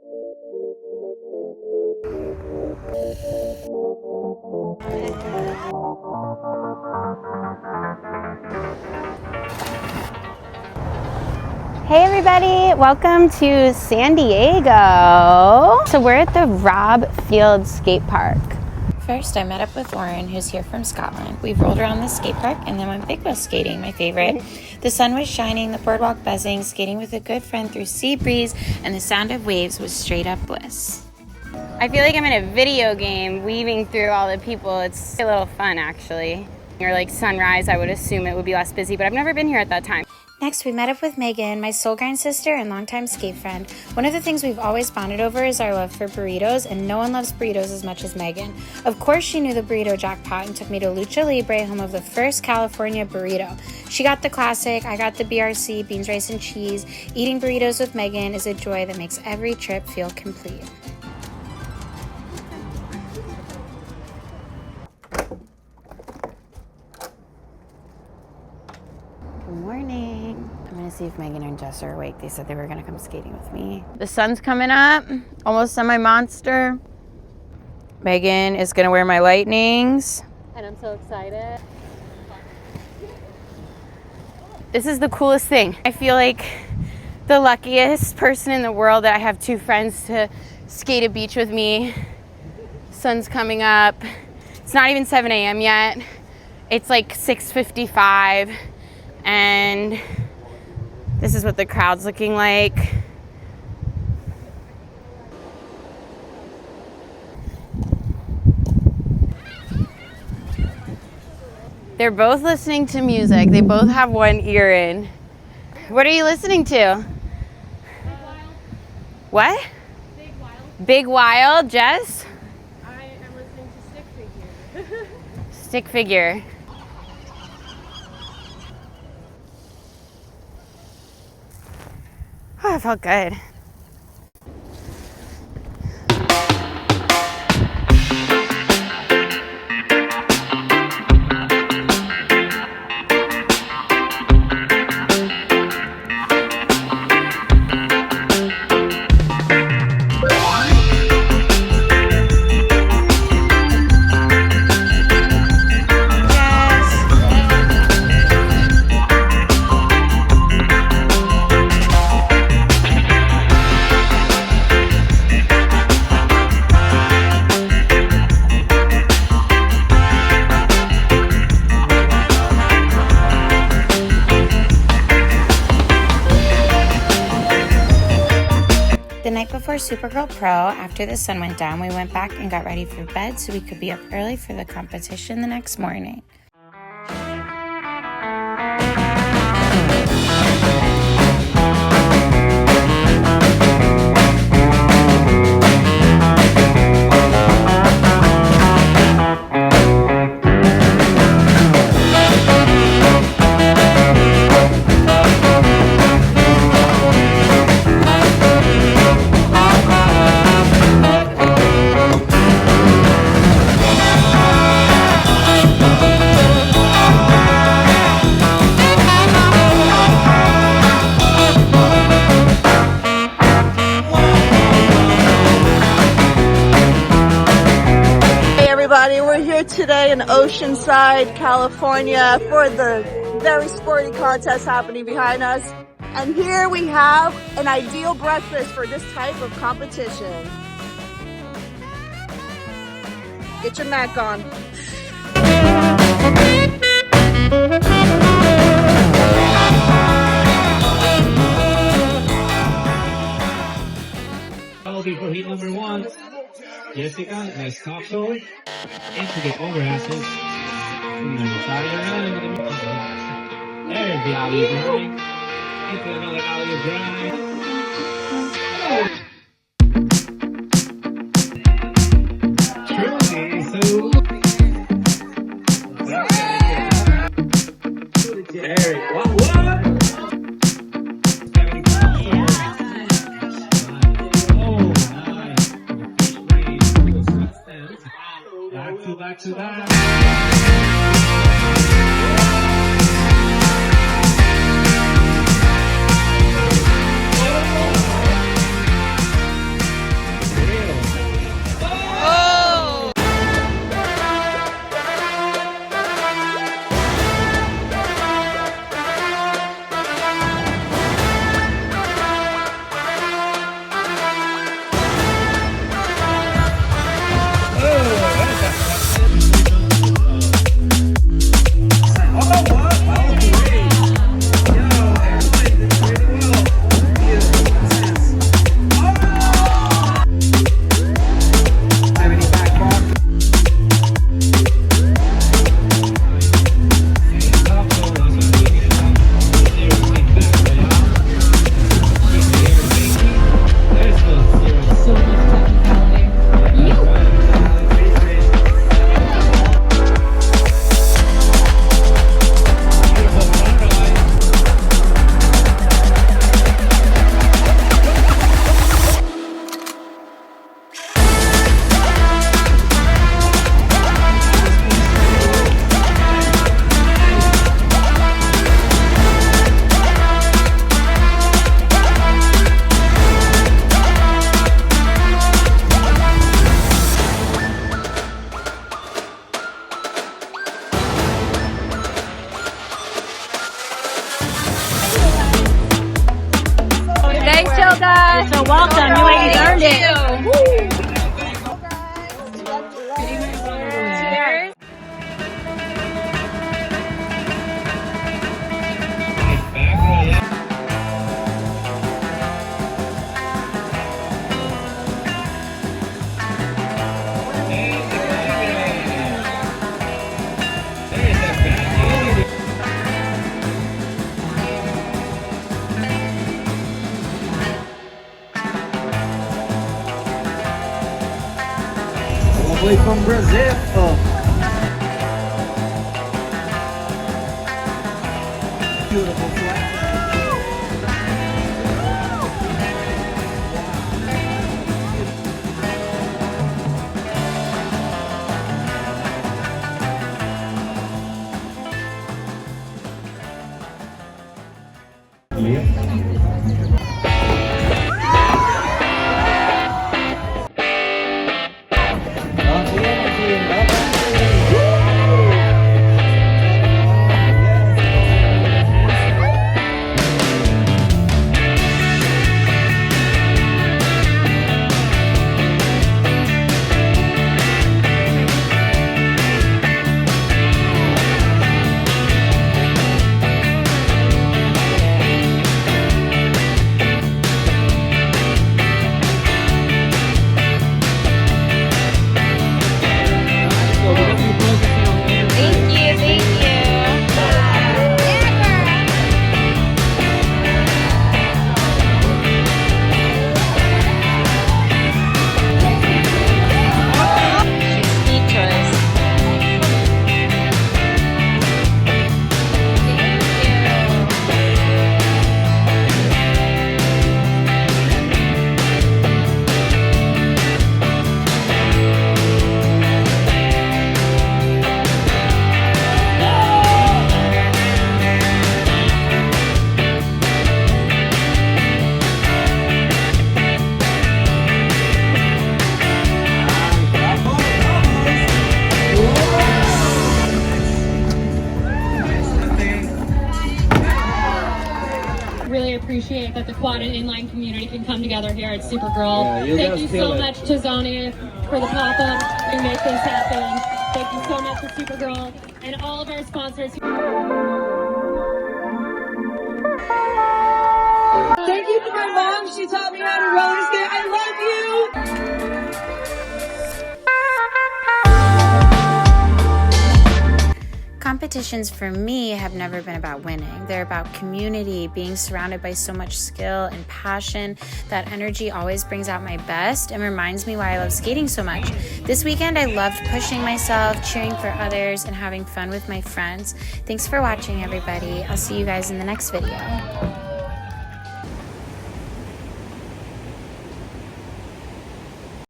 Hey everybody, welcome to San Diego. So we're at the Robb Field Skate Park. First, I met up with Lauren, who's here from Scotland. We rolled around the skate park and then went big wheel skating, my favorite. The sun was shining, the boardwalk buzzing, skating with a good friend through sea breeze, and the sound of waves was straight up bliss. I feel like I'm in a video game weaving through all the people. It's a little fun actually. Or like sunrise, I would assume it would be less busy, but I've never been here at that time. Next, we met up with Megan, my soul grind sister and longtime skate friend. One of the things we've always bonded over is our love for burritos, and no one loves burritos as much as Megan. Of course, she knew the burrito jackpot and took me to Lucha Libre, home of the first California burrito. She got the classic, I got the BRC, beans, rice, and cheese. Eating burritos with Megan is a joy that makes every trip feel complete. Good morning. I'm gonna see if Megan and Jess are awake. They said they were gonna come skating with me. The sun's coming up, almost semi-monster. Megan is gonna wear my lightnings. And I'm so excited. This is the coolest thing. I feel like the luckiest person in the world that I have two friends to skate a beach with me. Sun's coming up. It's not even 7 a.m. yet. It's like 6:55. And this is what the crowd's looking like. They're both listening to music. They both have one ear in. What are you listening to? Big Wild. What? Big Wild. Big Wild, Jess? I am listening to Stick Figure. Stick Figure. Oh, it felt good. The night before Supergirl Pro, after the sun went down, we went back and got ready for bed so we could be up early for the competition the next morning. We're here today in Oceanside, California for the very sporty contest happening behind us. And here we have an ideal breakfast for this type of competition. Get your Mac on. For heat number 1, Jessica, nice top toe, into the overhasses. There's the alley grind, into another alley grind. Truly, so there, what? Back to that. welcome. You ladies earned it. Cheers. All the way from Brazil. Beautiful flag. Really appreciate that the quad and inline community can come together here at Supergirl. Yeah, you Thank guys you feel so it. much to Zoni for the pop-up and make this happen. Thank you so much to Supergirl and all of our sponsors. Thank you to my mom. She taught me how to roller skate. I love you. Competitions for me have never been about winning. They're about community, being surrounded by so much skill and passion. That energy always brings out my best and reminds me why I love skating so much. This weekend, I loved pushing myself, cheering for others, and having fun with my friends. Thanks for watching, everybody. I'll see you guys in the next video.